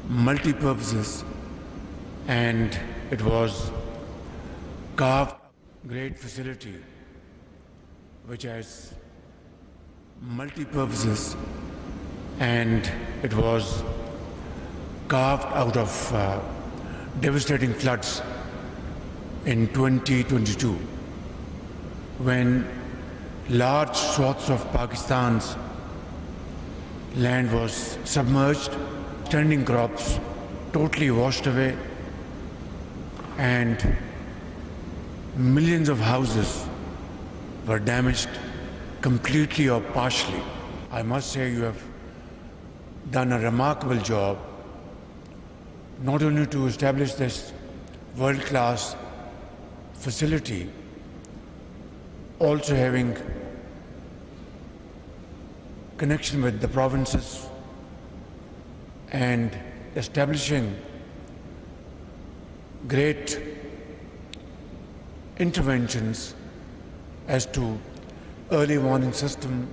multi-purposes, and it was carved great facility which has multi-purposes, and it was carved out of devastating floods in 2022 when large swaths of Pakistan's land was submerged, standing crops totally washed away, and millions of houses were damaged completely or partially. I must say you have done a remarkable job, not only to establish this world-class facility, also having connection with the provinces and establishing great interventions as to early warning system,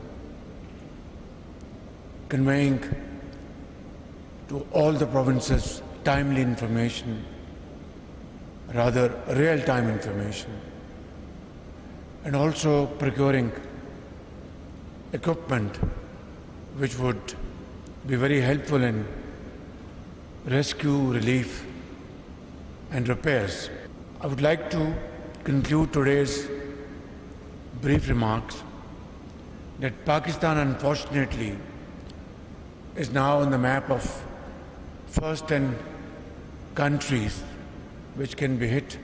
conveying to all the provinces timely information, rather real-time information, and also procuring equipment which would be very helpful in rescue, relief, and repairs. I would like to conclude today's brief remarks that Pakistan, unfortunately, is now on the map of first 10 countries which can be hit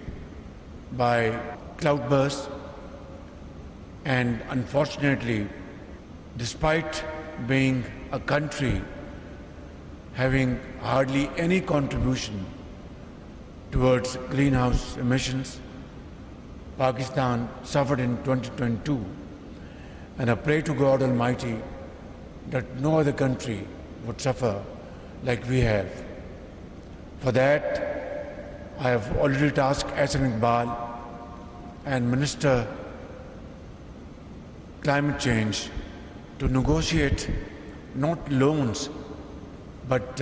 by cloudbursts, and unfortunately, despite being a country having hardly any contribution towards greenhouse emissions, Pakistan suffered in 2022, and I pray to God Almighty that no other country would suffer like we have. For that, I have already tasked Ahsan Iqbal and Minister Climate Change to negotiate not loans but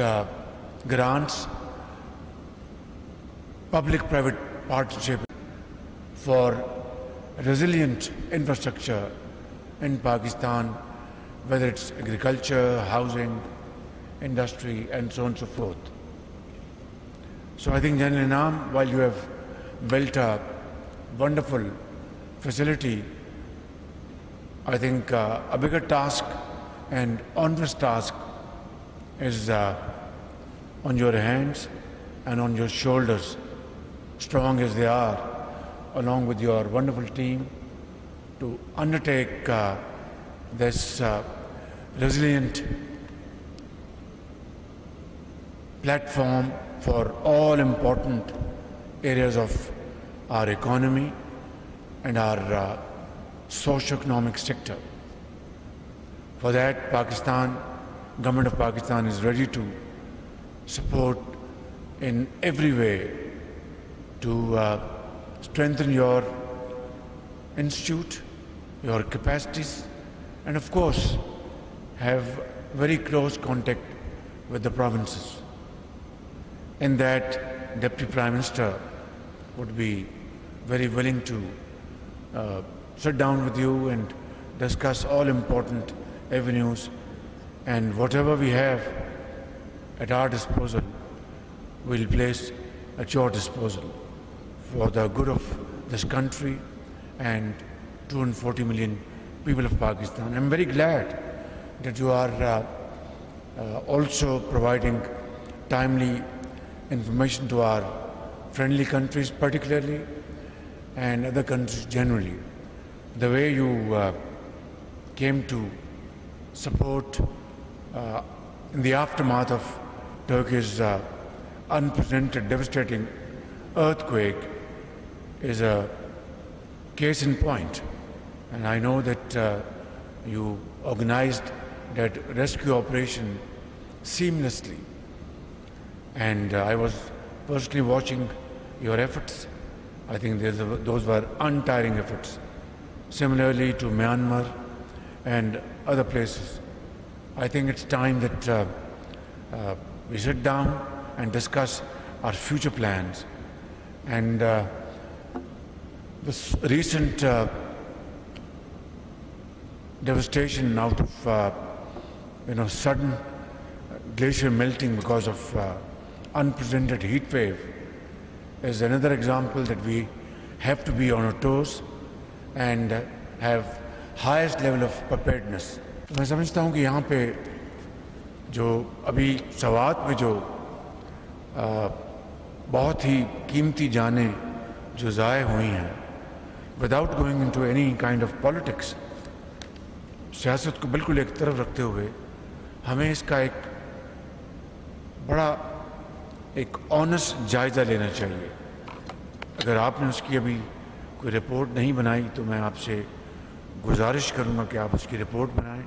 grants, public-private partnership for resilient infrastructure in Pakistan, whether it's agriculture, housing, industry, and so on and so forth. So I think, General Inam, while you have built a wonderful facility, I think a bigger task and onerous task is on your hands and on your shoulders, strong as they are, along with your wonderful team, to undertake this resilient platform for all important areas of our economy and our socio-economic sector. For that, Government of Pakistan is ready to support in every way to strengthen your institute, your capacities, and of course have very close contact with the provinces. In that, Deputy Prime Minister would be very willing to sit down with you and discuss all important avenues, and whatever we have at our disposal, we'll place at your disposal for the good of this country and 240 million people of Pakistan. I'm very glad that you are also providing timely information to our friendly countries particularly, and other countries generally. The way you came to support in the aftermath of Turkey's unprecedented, devastating earthquake is a case in point. And I know that you organized that rescue operation seamlessly. And I was personally watching your efforts. I think those were untiring efforts. Similarly to Myanmar and other places. I think it's time that we sit down and discuss our future plans. And this recent devastation out of sudden glacier melting because of unprecedented heat wave is another example that we have to be on our toes and have highest level of preparedness. تو میں سمجھتا ہوں کہ یہاں پہ جو ابھی سوات میں جو بہت ہی قیمتی جانیں جو ضائع ہوئی ہیں without going into any kind of politics, سیاست کو بالکل ایک طرف رکھتے ہوئے ہمیں اس کا ایک بڑا ایک آنیسٹ جائزہ لینا چاہیے. اگر آپ نے اس کی ابھی کوئی رپورٹ نہیں بنائی تو میں آپ سے گزارش کروں گا کہ آپ اس کی رپورٹ بنائیں.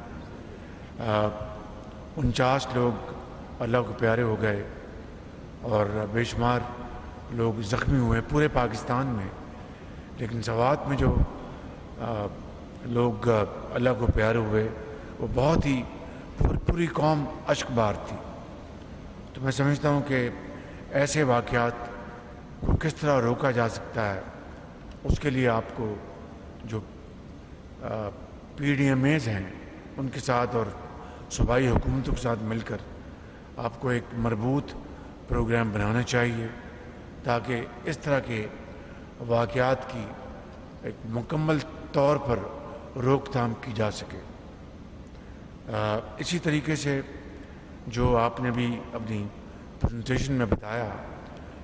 49 لوگ اللہ کو پیارے ہو گئے اور بے شمار لوگ زخمی ہوئے پورے پاکستان میں، لیکن سوات میں جو لوگ اللہ کو پیارے ہوئے وہ بہت ہی پوری قوم اشک بار تھی. تو میں سمجھتا ہوں کہ ایسے واقعات کو کس طرح روکا جا سکتا ہے، اس کے لیے آپ کو جو PDMAs ہیں ان کے ساتھ اور صوبائی حکومتوں کے ساتھ مل کر آپ کو ایک مربوط پروگرام بنانا چاہیے تاکہ اس طرح کے واقعات کی ایک مکمل طور پر روک تھام کی جا سکے. اسی طریقے سے جو آپ نے بھی اپنی پریزنٹیشن میں بتایا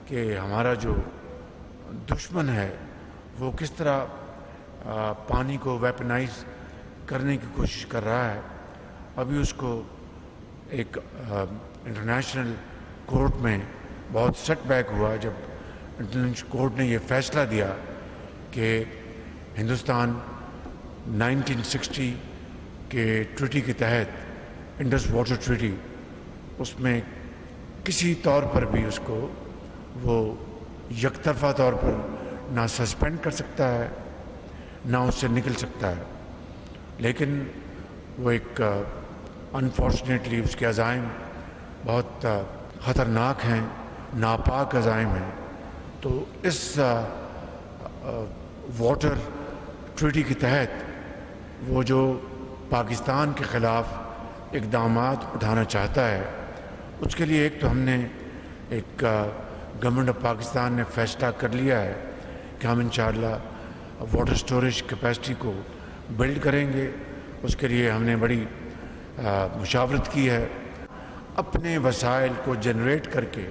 کہ ہمارا جو دشمن ہے وہ کس طرح پانی کو ویپنائز کرنے کی کوشش کر رہا ہے. ابھی اس کو ایک انٹرنیشنل کورٹ میں بہت سیٹ بیک ہوا جب انٹرنیشنل کورٹ نے یہ فیصلہ دیا کہ ہندوستان 1960 کے ٹریٹی کے تحت انڈس واٹر ٹریٹی اس میں کسی طور پر بھی اس کو وہ یک طرفہ طور پر نہ سسپینڈ کر سکتا ہے نہ اس سے نکل سکتا ہے. لیکن وہ ایک انفارچونیٹلی اس کے عزائم بہت خطرناک ہیں، ناپاک عزائم ہیں. تو اس واٹر ٹریٹی کے تحت وہ جو پاکستان کے خلاف اقدامات اٹھانا چاہتا ہے اس کے لیے ایک تو ہم نے ایک گورنمنٹ آف پاکستان نے فیصلہ کر لیا ہے کہ ہم انشاءاللہ واٹر سٹوریج کیپیسٹی کو بلڈ کریں گے. اس کے لیے ہم نے بڑی مشاورت کی ہے. اپنے وسائل کو جنریٹ کر کے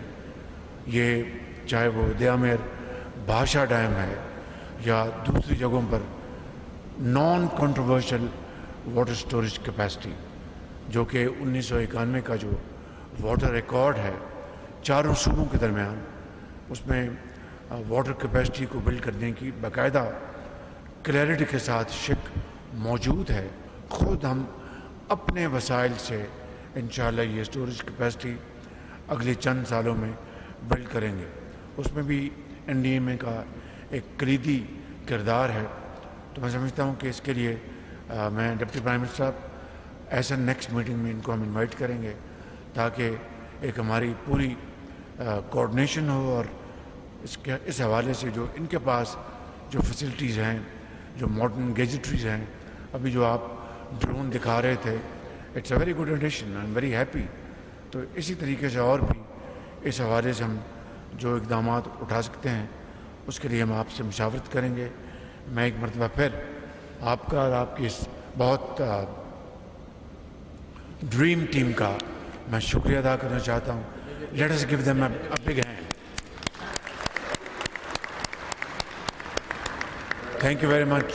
یہ چاہے وہ دیامیر بھاشا ڈیم ہے یا دوسری جگہوں پر non controversial water storage capacity جو کہ 1991 کا جو واٹر ریکارڈ ہے چاروں صوبوں کے درمیان، اس میں واٹر کیپیسٹی کو بلڈ کرنے کی باقاعدہ کلیئرٹی کے ساتھ شک موجود ہے. خود ہم اپنے وسائل سے انشاءاللہ یہ سٹوریج کیپیسٹی اگلے چند سالوں میں بلڈ کریں گے. اس میں بھی NDMA کا ایک کلیدی کردار ہے. تو میں سمجھتا ہوں کہ اس کے لیے میں ڈپٹی پرائم منسٹر صاحب ایسا نیکسٹ میٹنگ میں ان کو ہم انوائٹ کریں گے تاکہ ایک ہماری پوری کوآرڈینیشن ہو اور اس حوالے سے جو ان کے پاس جو فیسلٹیز ہیں، جو ماڈرن گیجٹریز ہیں، ابھی جو آپ ڈرون دکھا رہے تھے، it's a very good addition, I am very happy. تو اسی طریقے سے اور بھی اس حوالے سے ہم جو اقدامات اٹھا سکتے ہیں اس کے لیے ہم آپ سے مشاورت کریں گے. میں ایک مرتبہ پھر آپ کا اور آپ کی اس بہت ڈریم ٹیم کا میں شکریہ ادا کرنا چاہتا ہوں. Let us give them a big hand. Thank you very much.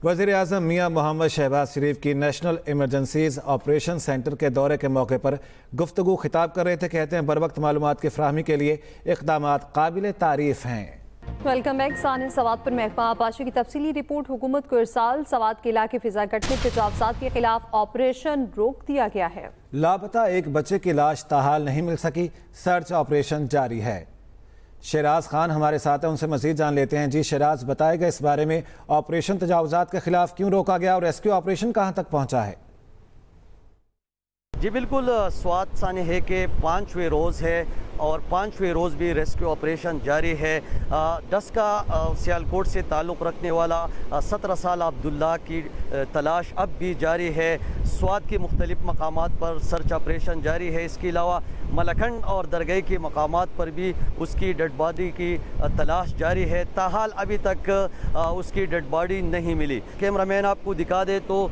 وزیر اعظم میاں محمد شہباز شریف کی نیشنل ایمرجنسیز آپریشن سینٹر کے دورے کے موقع پر گفتگو خطاب کر رہے تھے. کہتے ہیں بروقت معلومات کی فراہمی کے لیے اقدامات قابل تعریف ہیں. Welcome back. ثانی سوات پر محکمہ آبپاشی کی تفصیلی رپورٹ حکومت کو ارسال. سوات کے علاقے فضا گٹ میں تجاوزات کے خلاف آپریشن روک دیا گیا ہے. لاپتہ ایک بچے کی لاش تاحال نہیں مل سکی. سرچ آپریشن جاری ہے. شیراز خان ہمارے ساتھ ہیں، ان سے مزید جان لیتے ہیں. جی شیراز، بتائے گا اس بارے میں آپریشن تجاوزات کے خلاف کیوں روکا گیا اور ریسکیو آپریشن کہاں تک پہنچا ہے؟ جی بالکل، سوات ثانی ہے کہ 5ویں روز ہے اور 5ویں روز بھی ریسکیو آپریشن جاری ہے۔ ڈسکا سیالکوٹ سے تعلق رکھنے والا 17 سال عبداللہ کی تلاش اب بھی جاری ہے۔ سوات کے مختلف مقامات پر سرچ آپریشن جاری ہے۔ اس کے علاوہ ملکھنڈ اور درگئی کے مقامات پر بھی اس کی ڈیڈ باڈی کی تلاش جاری ہے۔ تاحال ابھی تک اس کی ڈیڈ باڈی نہیں ملی۔ کیمرہ مین آپ کو دکھا دے تو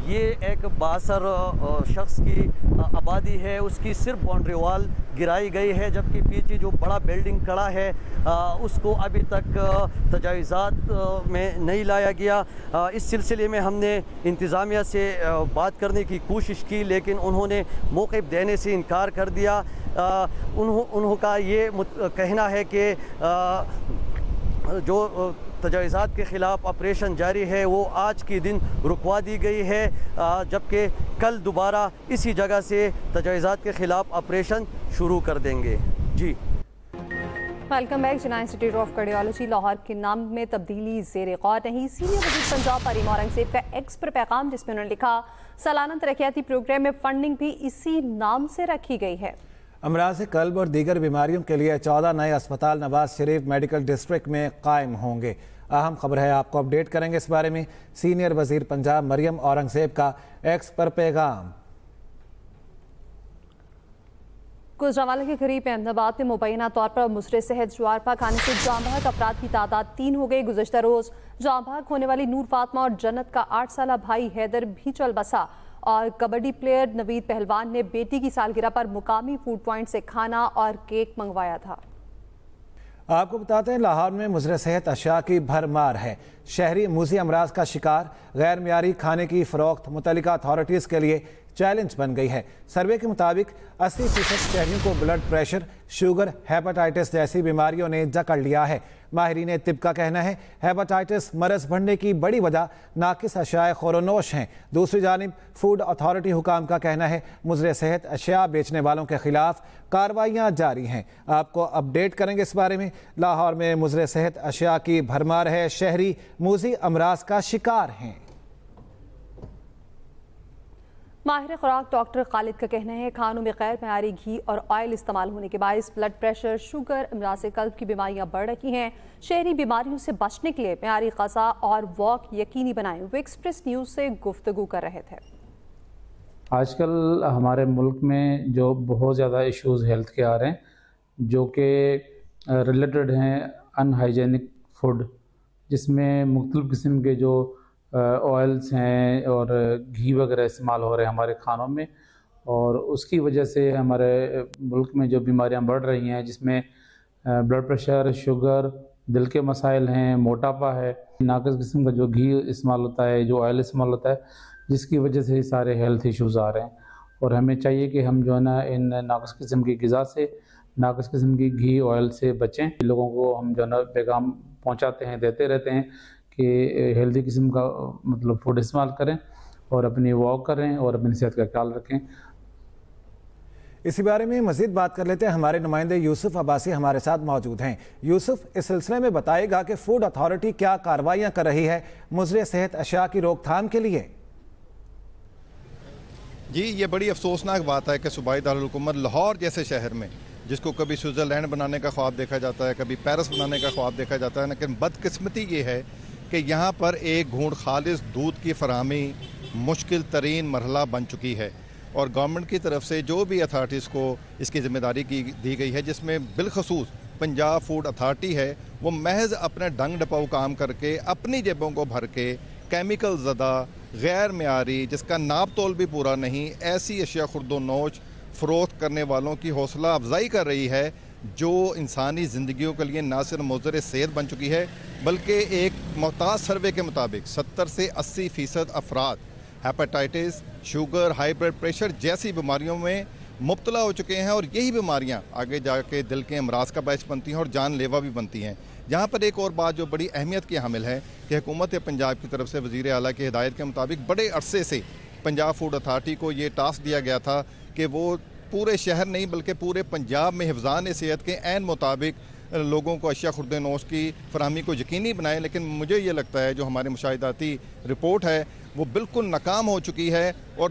یہ ایک باثر شخص کی آبادی ہے، اس کی صرف باؤنڈری وال گرائی گئی ہے، جبکہ پیچھے جو بڑا بلڈنگ کھڑا ہے اس کو ابھی تک تجاوزات میں نہیں لایا گیا۔ اس سلسلے میں ہم نے انتظامیہ سے بات کرنے کی کوشش کی، لیکن انہوں نے موقف دینے سے انکار کر دیا۔ انہوں کا یہ کہنا ہے کہ جو تجاوزات کے خلاف آپریشن جاری ہے وہ آج کے دن رکوا دی گئی ہے، جبکہ کل دوبارہ اسی جگہ سے تجاوزات کے خلاف آپریشن شروع کر دیں گے۔ جی ویلکم بیک۔ جناح انسٹی ٹیوٹ آف کارڈیالوجی لاہور کے نام میں تبدیلی زیر غور نہیں۔ سینئر وزیر پنجاب فریم اورنگزیب کا ایکس پر پیغام، جس میں انہوں نے لکھا سالانہ ترقیاتی پروگرام میں فنڈنگ بھی اسی نام سے رکھی گئی ہے۔ امراض قلب اور دیگر بیماریوں کے لیے 14 نئے اسپتال نواز شریف میڈیکل ڈسٹرکٹ میں قائم ہوں گے۔ اہم خبر ہے، آپ کو اپڈیٹ کریں گے اس بارے میں۔ سینئر وزیر پنجاب مریم اورنگزیب کا ایکس پر پیغام۔ گجرانوالہ کے قریب احمد آباد میں مبینہ طور پر مضر صحت جوار پاک کھانے سے جاں بحق افراد کی تعداد 3 ہو گئی۔ گزشتہ روز جاں بحق ہونے والی نور فاطمہ اور جنت کا 8 سالہ بھائی حیدر بھی چل بسا، اور کبڈی پلیئر نوید پہلوان نے بیٹی کی سالگرہ پر مقامی فوڈ پوائنٹ سے کھانا اور کیک منگوایا تھا۔ آپ کو بتاتے ہیں لاہور میں مضر صحت اشیاء کی بھرمار ہے۔ شہری موذی امراض کا شکار، غیر معیاری کھانے کی فروخت متعلقہ اتھارٹیز کے لیے چیلنج بن گئی ہے۔ سروے کے مطابق 80% شہریوں کو بلڈ پریشر، شوگر، ہیپاٹائٹس جیسی بیماریوں نے جکڑ لیا ہے۔ ماہرین طب کا کہنا ہے ہیپاٹائٹس مرض بڑھنے کی بڑی وجہ ناقص اشیاء خورونوش ہیں۔ دوسری جانب فوڈ اتھارٹی حکام کا کہنا ہے مضر صحت اشیاء بیچنے والوں کے خلاف کارروائیاں جاری ہیں۔ آپ کو اپڈیٹ کریں گے اس بارے میں۔ لاہور میں مضر صحت اشیاء کی بھرمار ہے، شہری موذی امراض کا شکار ہیں۔ ماہر خوراک ڈاکٹر خالد کا کہنا ہے کھانوں میں غیر معیاری گھی اور آئل استعمال ہونے کے باعث بلڈ پریشر، شوگر، امراض قلب کی بیماریاں بڑھ رہی ہیں۔ شہری بیماریوں سے بچنے کے لیے معیاری غذا اور واک یقینی بنائیں۔ وہ ایکسپریس نیوز سے گفتگو کر رہے تھے۔ آج کل ہمارے ملک میں جو بہت زیادہ ایشوز ہیلتھ کے آ رہے ہیں، جو کہ ریلیٹڈ ہیں ان ہائیجینک فوڈ، جس میں مختلف قسم کے جو آئلس ہیں اور گھی وغیرہ استعمال ہو رہے ہیں ہمارے کھانوں میں، اور اس کی وجہ سے ہمارے ملک میں جو بیماریاں بڑھ رہی ہیں، جس میں بلڈ پریشر، شوگر، دل کے مسائل ہیں، موٹاپا ہے، ناقص قسم کا جو گھی استعمال ہوتا ہے، جو آئل استعمال ہوتا ہے، جس کی وجہ سے سارے ہیلتھ ایشوز آ رہے ہیں۔ اور ہمیں چاہیے کہ ہم جو ہے نا ان ناقص قسم کی غذا سے، ناقص قسم کی گھی آئل سے بچیں۔ لوگوں کو ہم جو ہے نا پیغام پہنچاتے ہیں، دیتے رہتے ہیں کہ ہیلدی قسم کا مطلب فوڈ استعمال کریں اور اپنی واک کریں اور اپنی صحت کا خیال رکھیں۔ اسی بارے میں مزید بات کر لیتے ہیں، ہمارے نمائندے یوسف عباسی ہمارے ساتھ موجود ہیں۔ یوسف، اس سلسلے میں بتائے گا کہ فوڈ اتھارٹی کیا کارروائیاں کر رہی ہے مضر صحت اشیاء کی روک تھام کے لیے؟ جی، یہ بڑی افسوسناک بات ہے کہ صوبائی دارالحکومت لاہور جیسے شہر میں، جس کو کبھی سوئٹزرلینڈ بنانے کا خواب دیکھا جاتا ہے، کبھی پیرس بنانے کا خواب دیکھا جاتا ہے، لیکن بدقسمتی یہ ہے کہ یہاں پر ایک گھونٹ خالص دودھ کی فراہمی مشکل ترین مرحلہ بن چکی ہے، اور گورنمنٹ کی طرف سے جو بھی اتھارٹیز کو اس کی ذمہ داری دی گئی ہے، جس میں بالخصوص پنجاب فوڈ اتھارٹی ہے، وہ محض اپنے ڈنگ ڈپاؤ کام کر کے اپنی جیبوں کو بھر کے کیمیکل زدہ، غیر معیاری، جس کا ناپ تول بھی پورا نہیں، ایسی اشیاء خرد و نوش فروخت کرنے والوں کی حوصلہ افزائی کر رہی ہے، جو انسانی زندگیوں کے لیے نہ صرف مضر صحت بن چکی ہے، بلکہ ایک محتاط سروے کے مطابق 70 سے 80% افراد hepatitis, sugar, high blood pressure جیسی بیماریوں میں مبتلا ہو چکے ہیں، اور یہی بیماریاں آگے جا کے دل کے امراض کا باعث بنتی ہیں اور جان لیوا بھی بنتی ہیں۔ یہاں پر ایک اور بات جو بڑی اہمیت کی حامل ہے کہ حکومت پنجاب کی طرف سے وزیر اعلیٰ کی ہدایت کے مطابق بڑے عرصے سے پنجاب فوڈ اتھارٹی کو یہ ٹاسک دیا گیا تھا کہ وہ پورے شہر نہیں بلکہ پورے پنجاب میں حفظان صحت کے عین مطابق لوگوں کو اشیاء خرد نوش کی فراہمی کو یقینی بنائیں، لیکن مجھے یہ لگتا ہے جو ہمارے مشاہداتی رپورٹ ہے وہ بالکل ناکام ہو چکی ہے، اور